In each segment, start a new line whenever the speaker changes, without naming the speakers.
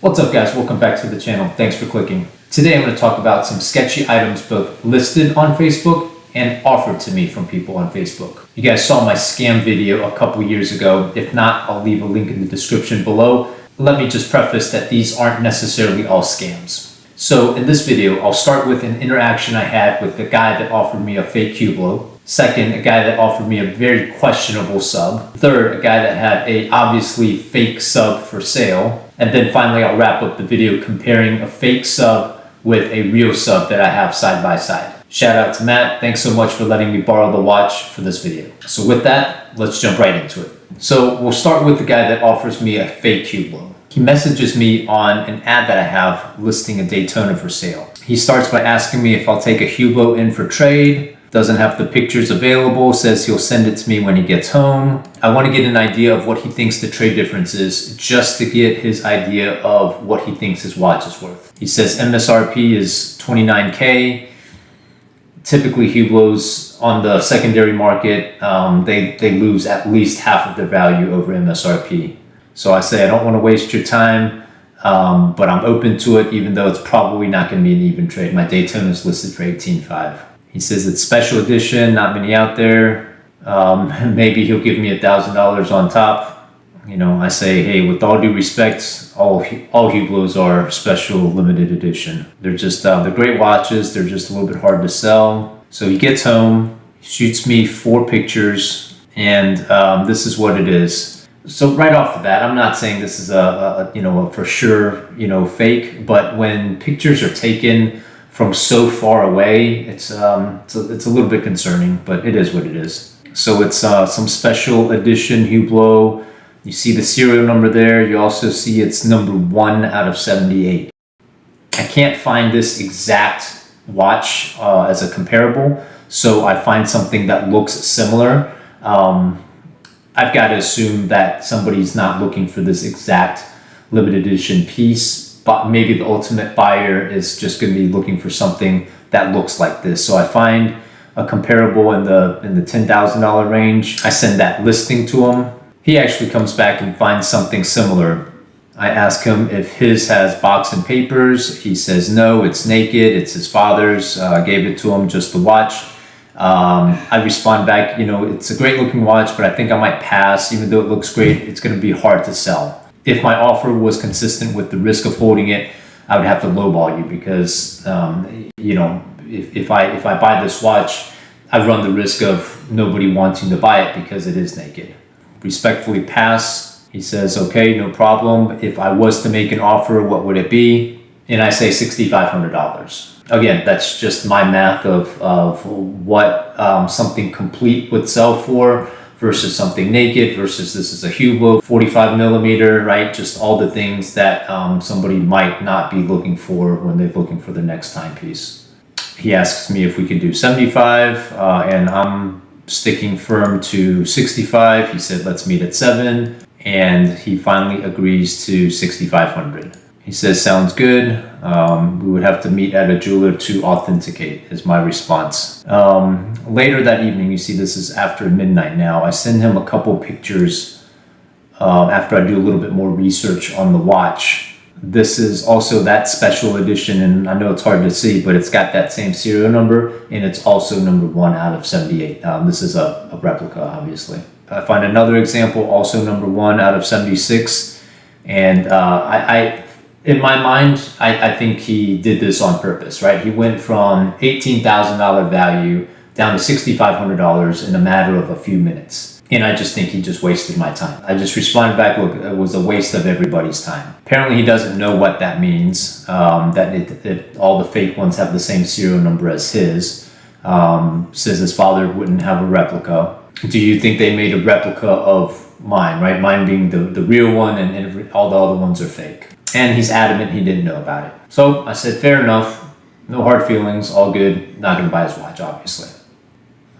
What's up guys, welcome back to the channel. Thanks for clicking. Today I'm going to talk about some sketchy items both listed on Facebook and offered to me from people on Facebook. You guys saw my scam video a couple years ago. If not, I'll leave a link in the description below. Let me just preface that these aren't necessarily all scams. So in this video, I'll start with an interaction I had with the guy that offered me a fake Hublot. Second, a guy that offered me a very questionable sub. Third, a guy that had a obviously fake sub for sale. And then finally, I'll wrap up the video comparing a fake sub with a real sub that I have side by side. Shout out to Matt. Thanks so much for letting me borrow the watch for this video. So with that, let's jump right into it. So we'll start with the guy that offers me a fake Hublot. He messages me on an ad that I have listing a Daytona for sale. He starts by asking me if I'll take a Hublot in for trade. Doesn't have the pictures available, says he'll send it to me when he gets home. I want to get an idea of what he thinks the trade difference is, just to get his idea of what he thinks his watch is worth. He says MSRP is $29K. Typically Hublots on the secondary market, they lose at least half of their value over MSRP. So I say I don't want to waste your time, but I'm open to it, even though it's probably not going to be an even trade. My Daytona is listed for $18,500. He says it's special edition, not many out there. Maybe he'll give me $1,000 on top. You know, I say, hey, with all due respect, all Hublots are special limited edition. They're just, they're great watches. They're just a little bit hard to sell. So he gets home, shoots me 4 pictures, and this is what it is. So right off the bat, I'm not saying this is a for sure, fake, but when pictures are taken from so far away, it's a little bit concerning, but it is what it is. So it's some special edition Hublot. You see the serial number there. You also see it's number 1 out of 78. I can't find this exact watch as a comparable, so I find something that looks similar. I've got to assume that somebody's not looking for this exact limited edition piece, but maybe the ultimate buyer is just going to be looking for something that looks like this. So I find a comparable in the $10,000 range. I send that listing to him. He actually comes back and finds something similar. I ask him if his has box and papers. He says no, it's naked, it's his father's. I gave it to him just to watch. I respond back, it's a great looking watch, but I think I might pass. Even though it looks great, it's going to be hard to sell. If my offer was consistent with the risk of holding it, I would have to lowball you because, if I buy this watch, I run the risk of nobody wanting to buy it because it is naked. Respectfully pass. He says, okay, no problem. If I was to make an offer, what would it be? And I say $6,500. Again, that's just my math of what something complete would sell for versus something naked versus this is a Hublot, 45 millimeter, right? Just all the things that somebody might not be looking for when they're looking for the next timepiece. He asks me if we could do 75 and I'm sticking firm to 65. He said, let's meet at 7. And he finally agrees to 6,500. He says, sounds good. We would have to meet at a jeweler to authenticate, is my response. Later that evening, you see this is after midnight now, I send him a couple pictures after I do a little bit more research on the watch. This is also that special edition, and I know it's hard to see, but it's got that same serial number, and it's also number 1 out of 78. This is a replica, obviously. I find another example, also number 1 out of 76, and in my mind, I think he did this on purpose, right? He went from $18,000 value down to $6,500 in a matter of a few minutes. And I just think he just wasted my time. I just responded back, look, it was a waste of everybody's time. Apparently he doesn't know what that means, that all the fake ones have the same serial number as his. Says his father wouldn't have a replica. Do you think they made a replica of mine, right? Mine being the real one and all the other ones are fake. And he's adamant he didn't know about it. So I said, fair enough, no hard feelings, all good, not gonna buy his watch, obviously.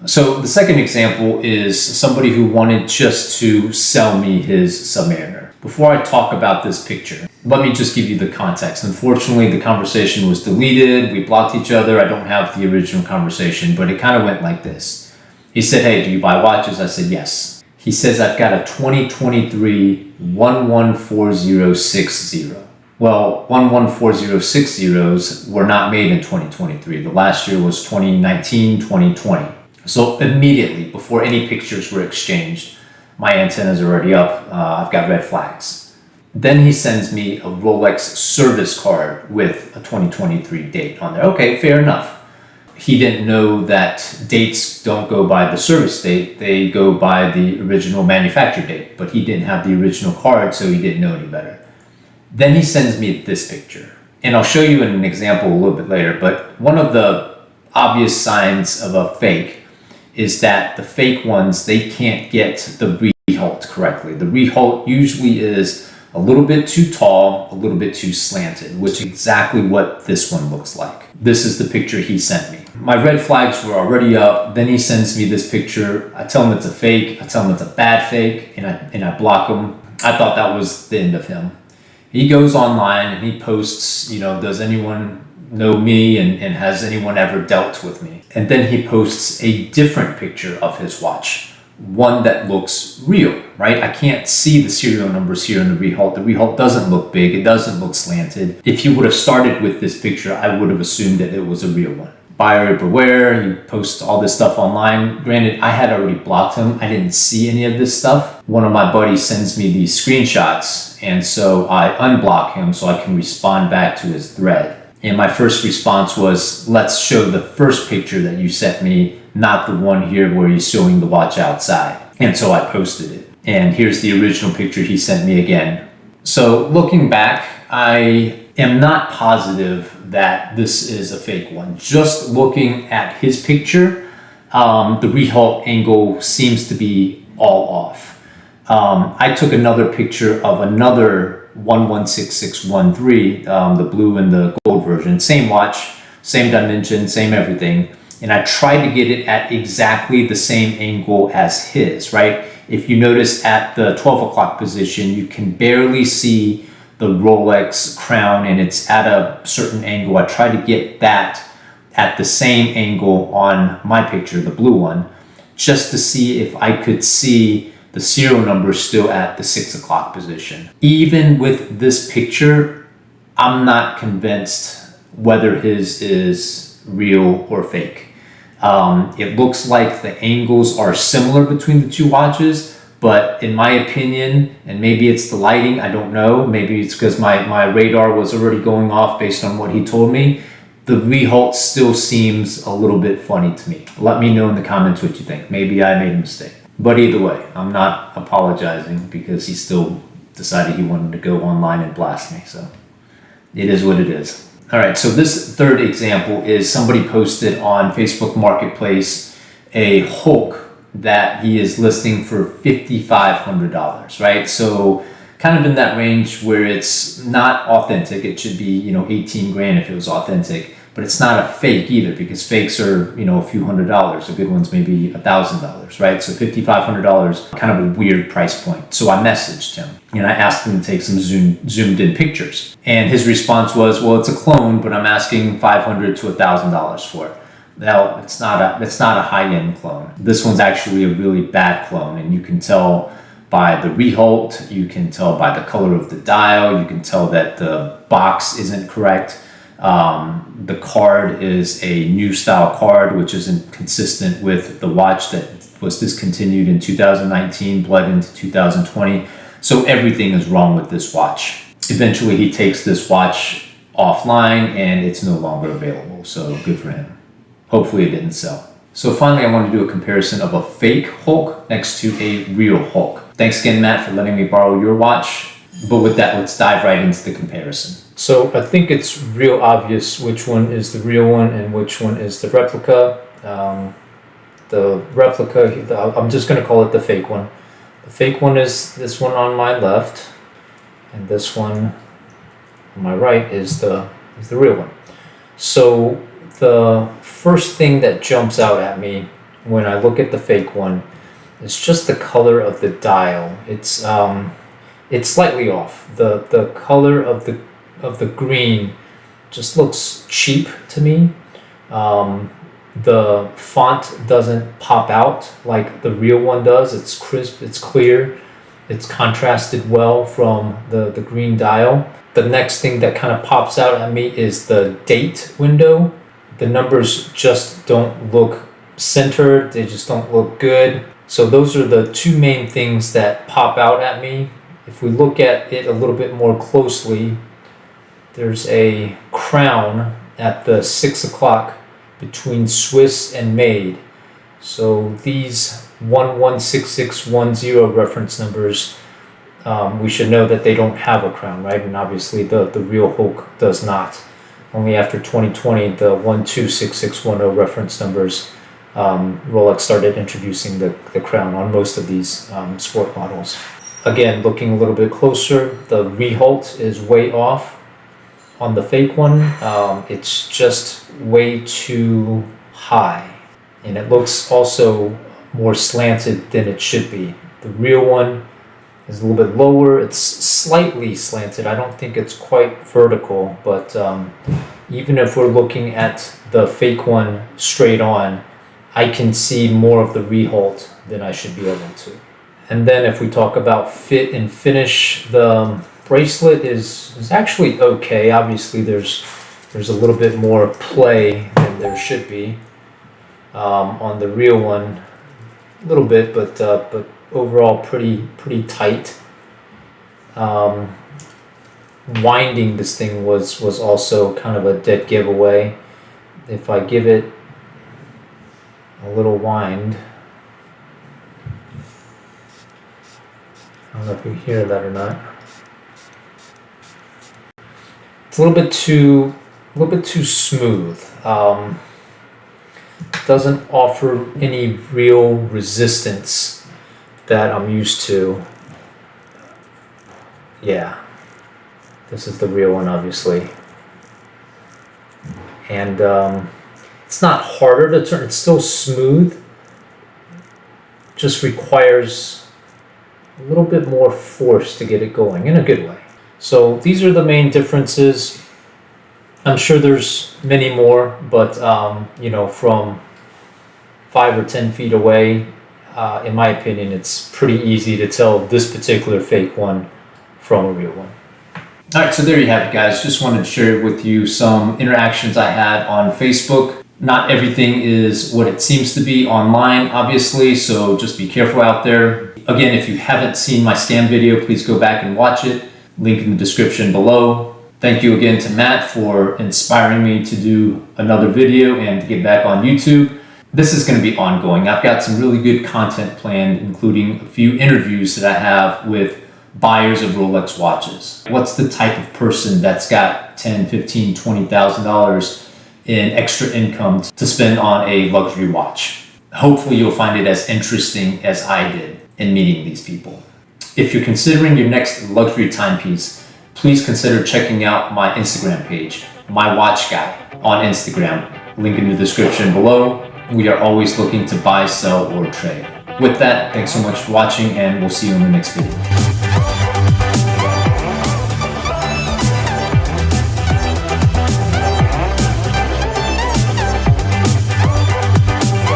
So the second example is somebody who wanted just to sell me his Submariner. Before I talk about this picture, let me just give you the context. Unfortunately, the conversation was deleted, we blocked each other, I don't have the original conversation, but it kind of went like this. He said, hey, do you buy watches? I said, yes. He says, I've got a 2023 114060. Well, 114060s were not made in 2023. The last year was 2019, 2020. So immediately, before any pictures were exchanged, my antenna's already up. I've got red flags. Then he sends me a Rolex service card with a 2023 date on there. Okay, fair enough. He didn't know that dates don't go by the service date, they go by the original manufacture date. But he didn't have the original card, so he didn't know any better. Then he sends me this picture. And I'll show you an example a little bit later, but one of the obvious signs of a fake is that the fake ones, they can't get the rehault correctly. The rehault usually is a little bit too tall, a little bit too slanted, which is exactly what this one looks like. This is the picture he sent me. My red flags were already up. Then he sends me this picture. I tell him it's a fake. I tell him it's a bad fake, and I block him. I thought that was the end of him. He goes online and he posts, does anyone know me and has anyone ever dealt with me? And then he posts a different picture of his watch, one that looks real, right? I can't see the serial numbers here in the rehault. The rehault doesn't look big. It doesn't look slanted. If he would have started with this picture, I would have assumed that it was a real one. Buyer beware, you post all this stuff online. Granted, I had already blocked him. I didn't see any of this stuff. One of my buddies sends me these screenshots, and so I unblock him so I can respond back to his thread. And my first response was, let's show the first picture that you sent me, not the one here where he's showing the watch outside. And so I posted it. And here's the original picture he sent me again. So looking back, I am not positive that this is a fake one. Just looking at his picture, the rehault angle seems to be all off. I took another picture of another 116613, the blue and the gold version, same watch, same dimension, same everything. And I tried to get it at exactly the same angle as his, right? If you notice at the 12 o'clock position, you can barely see the Rolex crown and it's at a certain angle. I tried to get that at the same angle on my picture, the blue one, just to see if I could see the serial number still at the 6 o'clock position. Even with this picture, I'm not convinced whether his is real or fake. It looks like the angles are similar between the two watches, but in my opinion, and maybe it's the lighting, I don't know, maybe it's because my radar was already going off based on what he told me, the rehault still seems a little bit funny to me. Let me know in the comments what you think. Maybe I made a mistake. But either way, I'm not apologizing because he still decided he wanted to go online and blast me, so it is what it is. All right, so this third example is somebody posted on Facebook Marketplace a Hulk that he is listing for $5,500, right? So kind of in that range where it's not authentic. It should be, 18 grand if it was authentic, but it's not a fake either because fakes are, a few $100s. The good ones maybe $1,000, right? So $5,500, kind of a weird price point. So I messaged him and I asked him to take some zoomed in pictures. And his response was, well, it's a clone, but I'm asking $500 to $1,000 for it. Now, it's not a high-end clone. This one's actually a really bad clone, and you can tell by the rehault, you can tell by the color of the dial, you can tell that the box isn't correct. The card is a new style card, which isn't consistent with the watch that was discontinued in 2019, bled into 2020. So everything is wrong with this watch. Eventually, he takes this watch offline, and it's no longer available, so good for him. Hopefully it didn't sell. So finally, I want to do a comparison of a fake Hulk next to a real Hulk. Thanks again, Matt, for letting me borrow your watch. But with that, let's dive right into the comparison. So I think it's real obvious which one is the real one and which one is the replica. The replica, I'm just going to call it the fake one. The fake one is this one on my left, and this one on my right is the real one. So the first thing that jumps out at me when I look at the fake one is just the color of the dial. It's slightly off. The color of the green just looks cheap to me. The font doesn't pop out like the real one does. It's crisp, it's clear, it's contrasted well from the green dial. The next thing that kind of pops out at me is the date window. The numbers just don't look centered, they just don't look good. So those are the two main things that pop out at me. If we look at it a little bit more closely, there's a crown at the 6 o'clock between Swiss and Made. So these 116610 reference numbers, we should know that they don't have a crown, right? And obviously the real Hulk does not. Only after 2020, the 126610 reference numbers, Rolex started introducing the crown on most of these sport models. Again, looking a little bit closer, the Rehult is way off on the fake one. It's just way too high, and it looks also more slanted than it should be. The real one is a little bit lower. It's slightly slanted. I don't think it's quite vertical, but even if we're looking at the fake one straight on, I can see more of the Rehult than I should be able to. And then if we talk about fit and finish, the bracelet is actually okay. Obviously there's a little bit more play than there should be on the real one, a little bit, but overall pretty tight. Winding this thing was also kind of a dead giveaway. If I give it a little wind, I don't know if you hear that or not. It's a little bit too smooth. Doesn't offer any real resistance that I'm used to. Yeah, this is the real one, obviously. And it's not harder to turn, it's still smooth. Just requires a little bit more force to get it going in a good way. So these are the main differences. I'm sure there's many more, but you know, from 5 or 10 feet away, in my opinion, it's pretty easy to tell this particular fake one from a real one. All right, so there you have it, guys. Just wanted to share with you some interactions I had on Facebook. Not everything is what it seems to be online, obviously, so just be careful out there. Again, if you haven't seen my scam video, please go back and watch it. Link in the description below. Thank you again to Matt for inspiring me to do another video and to get back on YouTube. This is going to be ongoing. I've got some really good content planned, including a few interviews that I have with buyers of Rolex watches. What's the type of person that's got $10,000, $15,000, $20,000 in extra income to spend on a luxury watch? Hopefully you'll find it as interesting as I did in meeting these people. If you're considering your next luxury timepiece, please consider checking out my Instagram page, My Watch Guy, on Instagram. Link in the description below. We are always looking to buy, sell, or trade. With that, thanks so much for watching, and we'll see you in the next video.